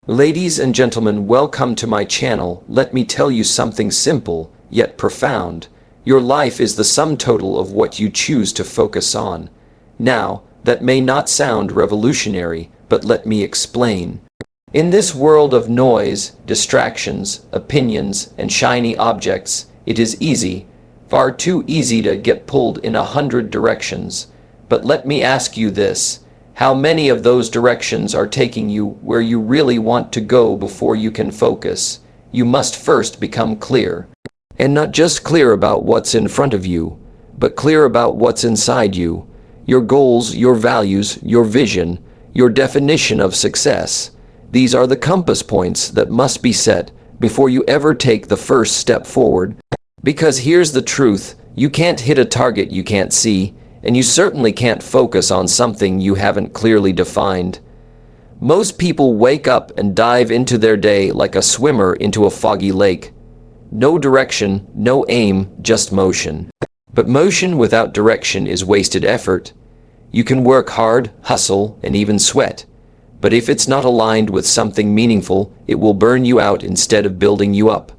Ladies and gentlemen, welcome to my channel. Let me tell you something simple, yet profound. Your life is the sum total of what you choose to focus on. Now, that may not sound revolutionary, but let me explain. In this world of noise, distractions, opinions, and shiny objects, it is easy, far too easy to get pulled in 100 directions. But let me ask you this. How many of those directions are taking you where you really want to go before you can focus? You must first become clear. And not just clear about what's in front of you, but clear about what's inside you. Your goals, your values, your vision, your definition of success. These are the compass points that must be set before you ever take the first step forward. Because here's the truth, you can't hit a target you can't see, and you certainly can't focus on something you haven't clearly defined. Most people wake up and dive into their day like a swimmer into a foggy lake. No direction, no aim, just motion. But motion without direction is wasted effort. You can work hard, hustle, and even sweat. But if it's not aligned with something meaningful, it will burn you out instead of building you up.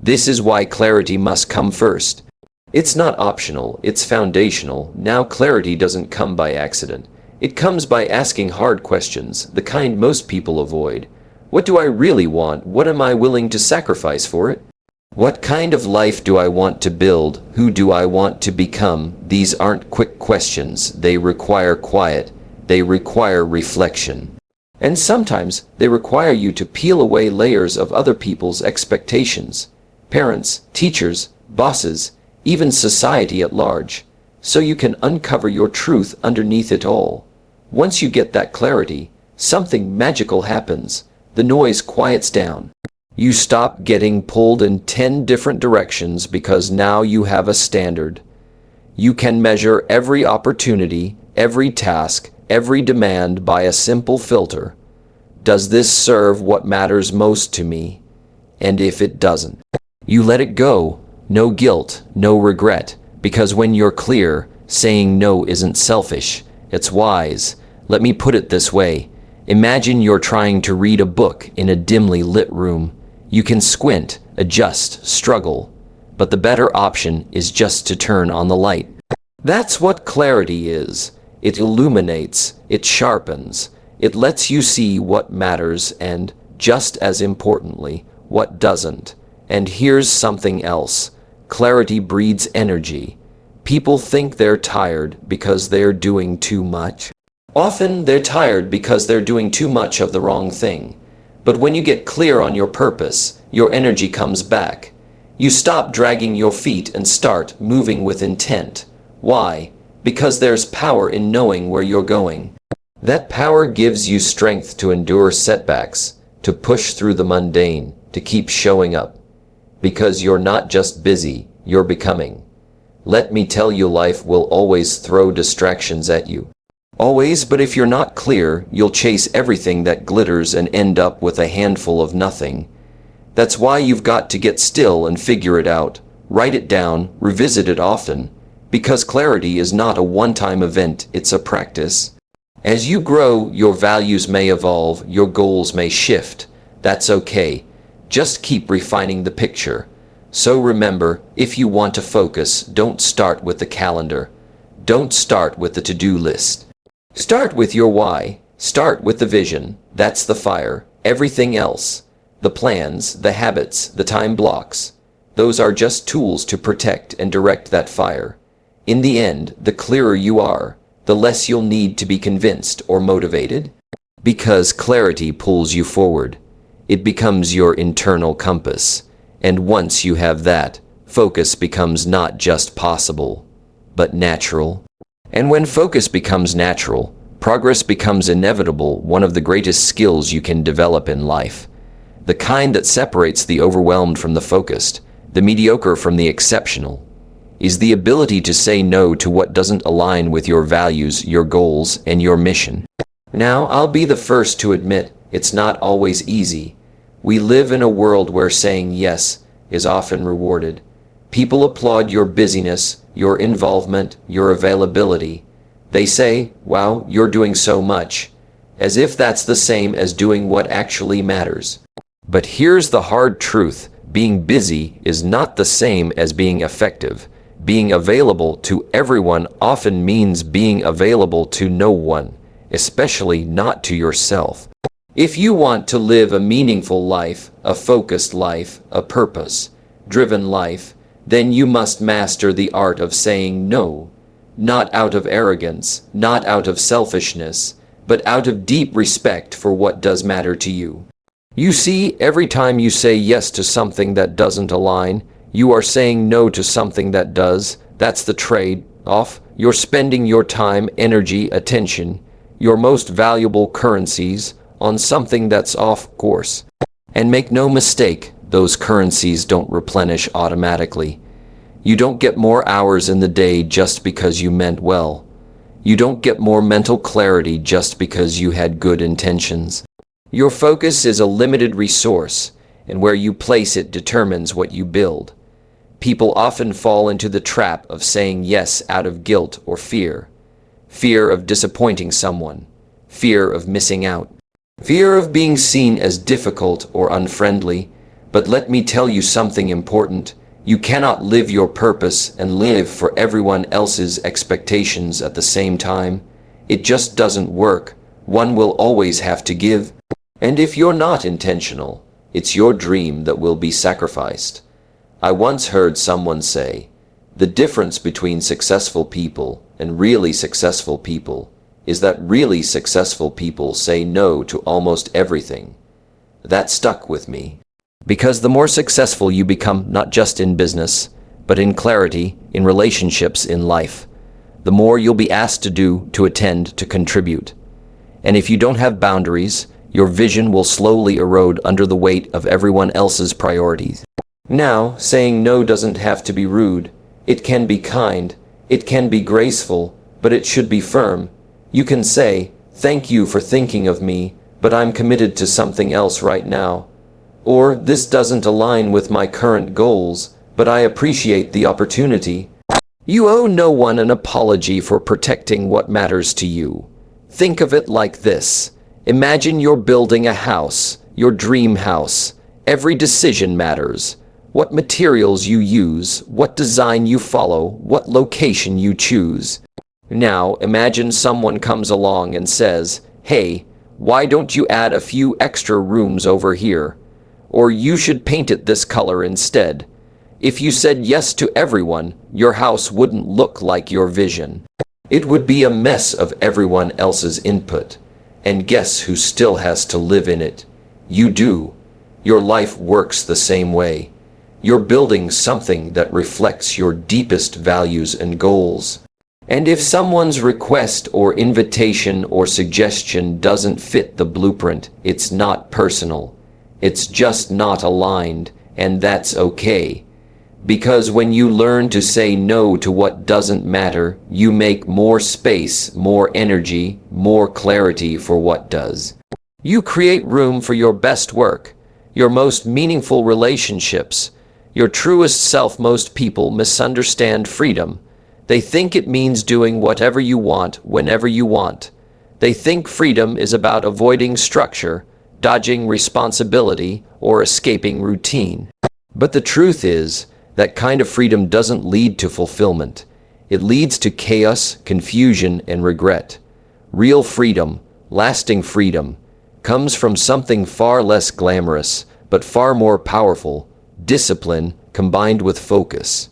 This is why clarity must come first. It's not optional, it's foundational. Now clarity doesn't come by accident. It comes by asking hard questions, the kind most people avoid. What do I really want? What am I willing to sacrifice for it? What kind of life do I want to build? Who do I want to become? These aren't quick questions. They require quiet. They require reflection. And sometimes they require you to peel away layers of other people's expectations. Parents, teachers, bosses, even society at large, so you can uncover your truth underneath it all. Once you get that clarity, something magical happens. The noise quiets down. You stop getting pulled in 10 different directions because now you have a standard. You can measure every opportunity, every task, every demand by a simple filter. Does this serve what matters most to me? And if it doesn't, you let it go. No guilt, no regret, because when you're clear, saying no isn't selfish, it's wise. Let me put it this way. Imagine you're trying to read a book in a dimly lit room. You can squint, adjust, struggle, but the better option is just to turn on the light. That's what clarity is. It illuminates, it sharpens, it lets you see what matters and, just as importantly, what doesn't. And here's something else. Clarity breeds energy. People think they're tired because they're doing too much. Often they're tired because they're doing too much of the wrong thing. But when you get clear on your purpose, your energy comes back. You stop dragging your feet and start moving with intent. Why? Because there's power in knowing where you're going. That power gives you strength to endure setbacks, to push through the mundane, to keep showing up. Because you're not just busy, you're becoming. Let me tell you, life will always throw distractions at you. Always, but if you're not clear, you'll chase everything that glitters and end up with a handful of nothing. That's why you've got to get still and figure it out. Write it down, revisit it often. Because clarity is not a one-time event, it's a practice. As you grow, your values may evolve, your goals may shift. That's okay. Just keep refining the picture. So remember, if you want to focus, don't start with the calendar. Don't start with the to-do list. Start with your why. Start with the vision. That's the fire. Everything else, the plans, the habits, the time blocks, those are just tools to protect and direct that fire. In the end, the clearer you are, the less you'll need to be convinced or motivated. Because clarity pulls you forward. It becomes your internal compass, and once you have that, focus becomes not just possible, but natural. And when focus becomes natural, progress becomes inevitable, one of the greatest skills you can develop in life. The kind that separates the overwhelmed from the focused, the mediocre from the exceptional, is the ability to say no to what doesn't align with your values, your goals, and your mission. Now, I'll be the first to admit, it's not always easy. We live in a world where saying yes is often rewarded. People applaud your busyness, your involvement, your availability. They say, wow, you're doing so much. as if that's the same as doing what actually matters. But here's the hard truth. Being busy is not the same as being effective. Being available to everyone often means being available to no one, especially not to yourself. If you want to live a meaningful life, a focused life, a purpose-driven life, then you must master the art of saying no, not out of arrogance, not out of selfishness, but out of deep respect for what does matter to you. You see, every time you say yes to something that doesn't align, you are saying no to something that does. That's the trade-off. You're spending your time, energy, attention, your most valuable currencies, on something that's off course. And make no mistake, those currencies don't replenish automatically. You don't get more hours in the day just because you meant well. You don't get more mental clarity just because you had good intentions. Your focus is a limited resource, and where you place it determines what you build. People often fall into the trap of saying yes out of guilt or fear. Fear of disappointing someone. Fear of missing out. Fear of being seen as difficult or unfriendly. But let me tell you something important. You cannot live your purpose and live for everyone else's expectations at the same time. It just doesn't work. One will always have to give. And if you're not intentional, it's your dream that will be sacrificed. I once heard someone say, the difference between successful people and really successful people is that really successful people say no to almost everything. That stuck with me. Because the more successful you become, not just in business, but in clarity, in relationships, in life, the more you'll be asked to do, to attend, to contribute. And if you don't have boundaries, your vision will slowly erode under the weight of everyone else's priorities. Now, saying no doesn't have to be rude. It can be kind, it can be graceful, but it should be firm. You can say, thank you for thinking of me, but I'm committed to something else right now. Or, this doesn't align with my current goals, but I appreciate the opportunity. You owe no one an apology for protecting what matters to you. Think of it like this. Imagine you're building a house, your dream house. Every decision matters. What materials you use, what design you follow, what location you choose. Now, imagine someone comes along and says, hey, why don't you add a few extra rooms over here? Or you should paint it this color instead. If you said yes to everyone, your house wouldn't look like your vision. It would be a mess of everyone else's input. And guess who still has to live in it? You do. Your life works the same way. You're building something that reflects your deepest values and goals. And if someone's request or invitation or suggestion doesn't fit the blueprint, it's not personal. It's just not aligned, and that's okay. Because when you learn to say no to what doesn't matter, you make more space, more energy, more clarity for what does. You create room for your best work, your most meaningful relationships, your truest self. Most people misunderstand freedom. They think it means doing whatever you want, whenever you want. They think freedom is about avoiding structure, dodging responsibility, or escaping routine. But the truth is, that kind of freedom doesn't lead to fulfillment. It leads to chaos, confusion, and regret. Real freedom, lasting freedom, comes from something far less glamorous, but far more powerful: discipline combined with focus.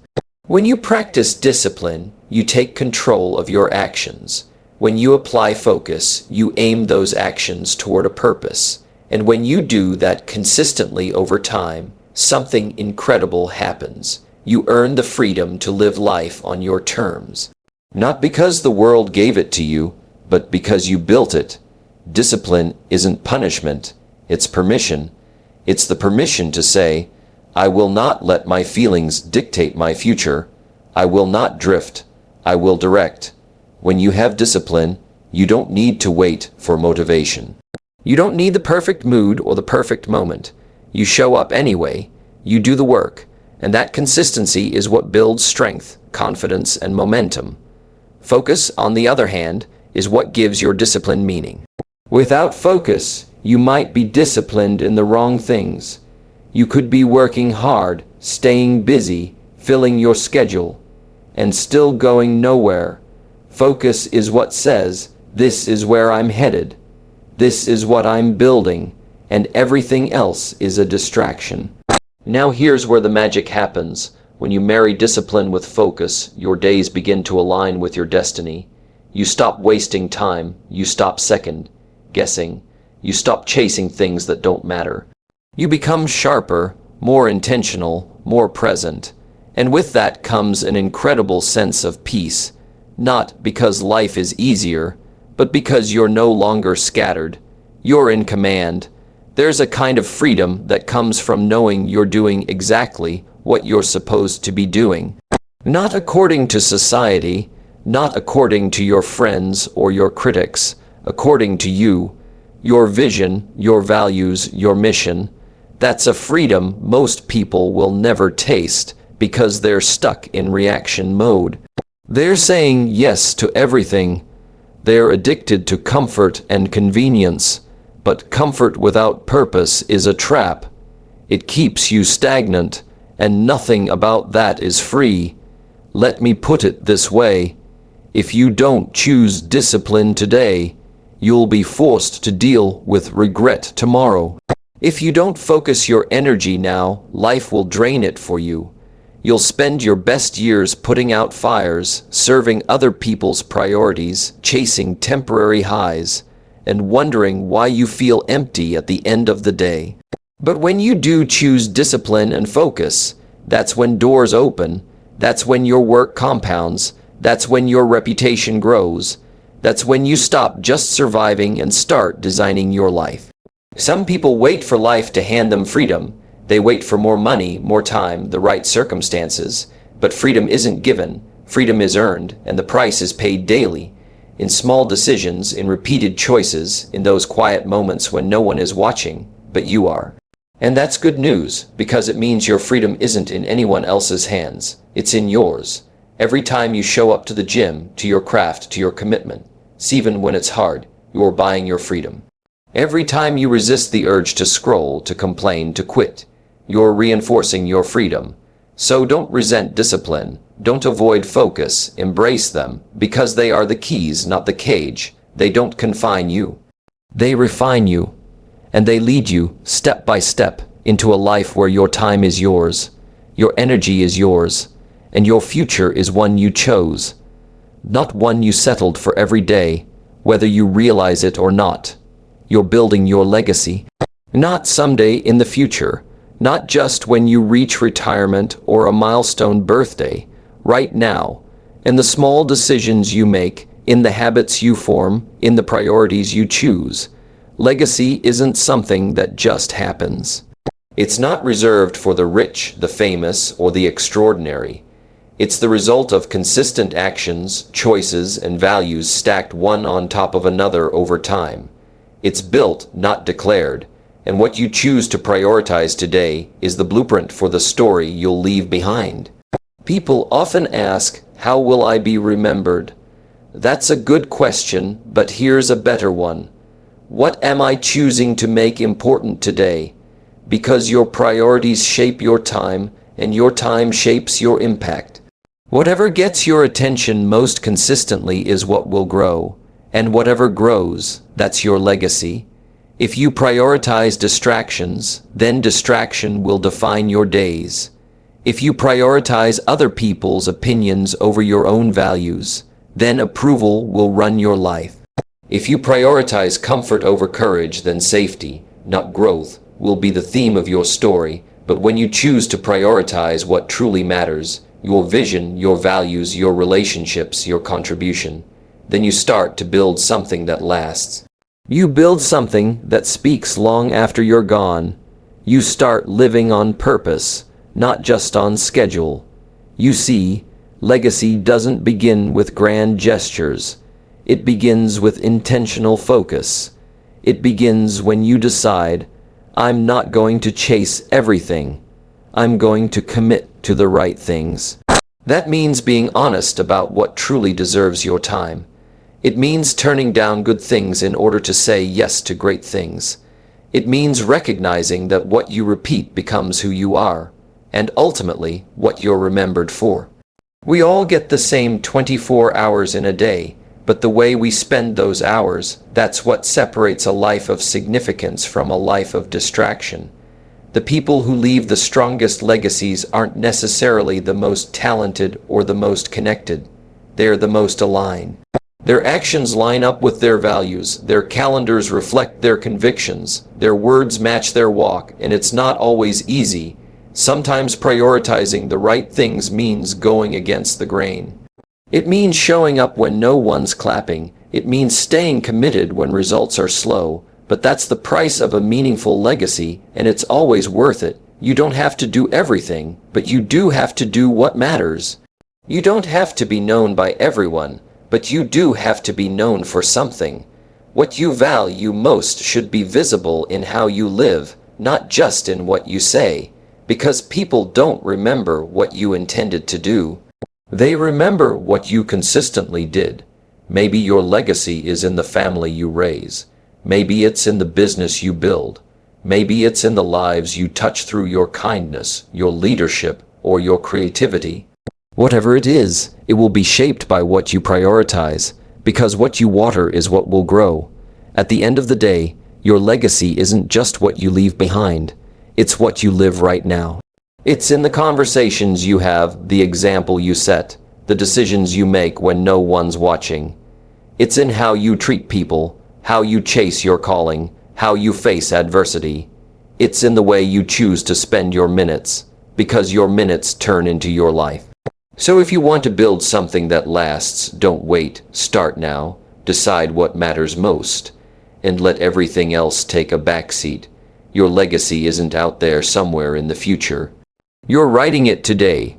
When you practice discipline, you take control of your actions. When you apply focus, you aim those actions toward a purpose. And when you do that consistently over time, something incredible happens. You earn the freedom to live life on your terms. Not because the world gave it to you, but because you built it. Discipline isn't punishment, it's permission. It's the permission to say, I will not let my feelings dictate my future. I will not drift. I will direct. When you have discipline, you don't need to wait for motivation. You don't need the perfect mood or the perfect moment. You show up anyway. You do the work. And that consistency is what builds strength, confidence, and momentum. Focus, on the other hand, is what gives your discipline meaning. Without focus, you might be disciplined in the wrong things. You could be working hard, staying busy, filling your schedule, and still going nowhere. Focus is what says, this is where I'm headed. This is what I'm building, and everything else is a distraction. Now here's where the magic happens. When you marry discipline with focus, your days begin to align with your destiny. You stop wasting time, you stop second-guessing, you stop chasing things that don't matter. You become sharper, more intentional, more present, and with that comes an incredible sense of peace, not because life is easier, but because you're no longer scattered. You're in command. There's a kind of freedom that comes from knowing you're doing exactly what you're supposed to be doing. Not according to society, not according to your friends or your critics, according to you, your vision, your values, your mission. That's a freedom most people will never taste because they're stuck in reaction mode. They're saying yes to everything. They're addicted to comfort and convenience, but comfort without purpose is a trap. It keeps you stagnant, and nothing about that is free. Let me put it this way. If you don't choose discipline today, you'll be forced to deal with regret tomorrow. If you don't focus your energy now, life will drain it for you. You'll spend your best years putting out fires, serving other people's priorities, chasing temporary highs, and wondering why you feel empty at the end of the day. But when you do choose discipline and focus, that's when doors open, that's when your work compounds, that's when your reputation grows, that's when you stop just surviving and start designing your life. Some people wait for life to hand them freedom. They wait for more money, more time, the right circumstances. But freedom isn't given. Freedom is earned, and the price is paid daily. In small decisions, in repeated choices, in those quiet moments when no one is watching, but you are. And that's good news, because it means your freedom isn't in anyone else's hands. It's in yours. Every time you show up to the gym, to your craft, to your commitment, even when it's hard, you're buying your freedom. Every time you resist the urge to scroll, to complain, to quit, you're reinforcing your freedom. So don't resent discipline. Don't avoid focus. Embrace them, because they are the keys, not the cage. They don't confine you. They refine you, and they lead you, step by step, into a life where your time is yours, your energy is yours, and your future is one you chose, not one you settled for every day, whether you realize it or not. You're building your legacy, not someday in the future, not just when you reach retirement or a milestone birthday, right now, in the small decisions you make, in the habits you form, in the priorities you choose. Legacy isn't something that just happens. It's not reserved for the rich, the famous, or the extraordinary. It's the result of consistent actions, choices, and values stacked one on top of another over time. It's built, not declared, and what you choose to prioritize today is the blueprint for the story you'll leave behind. People often ask, how will I be remembered? That's a good question, but here's a better one. What am I choosing to make important today? Because your priorities shape your time, and your time shapes your impact. Whatever gets your attention most consistently is what will grow. And whatever grows, that's your legacy. If you prioritize distractions, then distraction will define your days. If you prioritize other people's opinions over your own values, then approval will run your life. If you prioritize comfort over courage, then safety, not growth, will be the theme of your story. But when you choose to prioritize what truly matters, your vision, your values, your relationships, your contribution, then you start to build something that lasts. You build something that speaks long after you're gone. You start living on purpose, not just on schedule. You see, legacy doesn't begin with grand gestures. It begins with intentional focus. It begins when you decide, I'm not going to chase everything. I'm going to commit to the right things. That means being honest about what truly deserves your time. It means turning down good things in order to say yes to great things. It means recognizing that what you repeat becomes who you are, and ultimately what you're remembered for. We all get the same 24 hours in a day, but the way we spend those hours, that's what separates a life of significance from a life of distraction. The people who leave the strongest legacies aren't necessarily the most talented or the most connected. They're the most aligned. Their actions line up with their values, their calendars reflect their convictions, their words match their walk, and it's not always easy. Sometimes prioritizing the right things means going against the grain. It means showing up when no one's clapping. It means staying committed when results are slow. But that's the price of a meaningful legacy, and it's always worth it. You don't have to do everything, but you do have to do what matters. You don't have to be known by everyone, but you do have to be known for something. What you value most should be visible in how you live, not just in what you say. Because people don't remember what you intended to do. They remember what you consistently did. Maybe your legacy is in the family you raise. Maybe it's in the business you build. Maybe it's in the lives you touch through your kindness, your leadership, or your creativity. Whatever it is, it will be shaped by what you prioritize, because what you water is what will grow. At the end of the day, your legacy isn't just what you leave behind. It's what you live right now. It's in the conversations you have, the example you set, the decisions you make when no one's watching. It's in how you treat people, how you chase your calling, how you face adversity. It's in the way you choose to spend your minutes, because your minutes turn into your life. So if you want to build something that lasts, don't wait, start now, decide what matters most, and let everything else take a backseat. Your legacy isn't out there somewhere in the future. You're writing it today,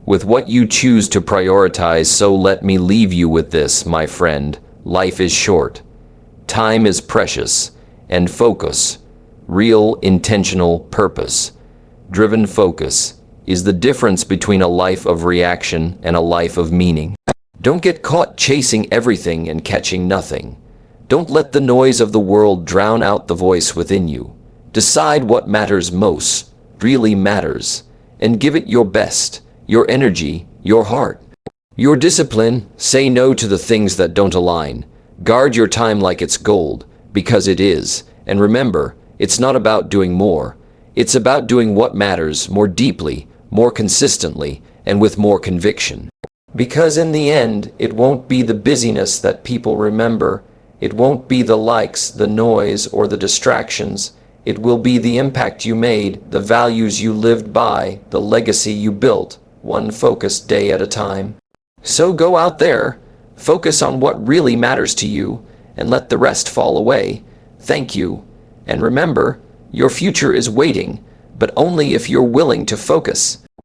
with what you choose to prioritize. So let me leave you with this, my friend. Life is short. Time is precious. And focus, real, intentional, purpose-driven focus, is the difference between a life of reaction and a life of meaning. Don't get caught chasing everything and catching nothing. Don't let the noise of the world drown out the voice within you. Decide what matters most, really matters, and give it your best, your energy, your heart, your discipline. Say no to the things that don't align. Guard your time like it's gold, because it is. And remember, it's not about doing more. It's about doing what matters more deeply, more consistently, and with more conviction. Because in the end, it won't be the busyness that people remember. It won't be the likes, the noise, or the distractions. It will be the impact you made, the values you lived by, the legacy you built, one focused day at a time. So go out there, focus on what really matters to you, and let the rest fall away. Thank you. And remember, your future is waiting, but only if you're willing to focus.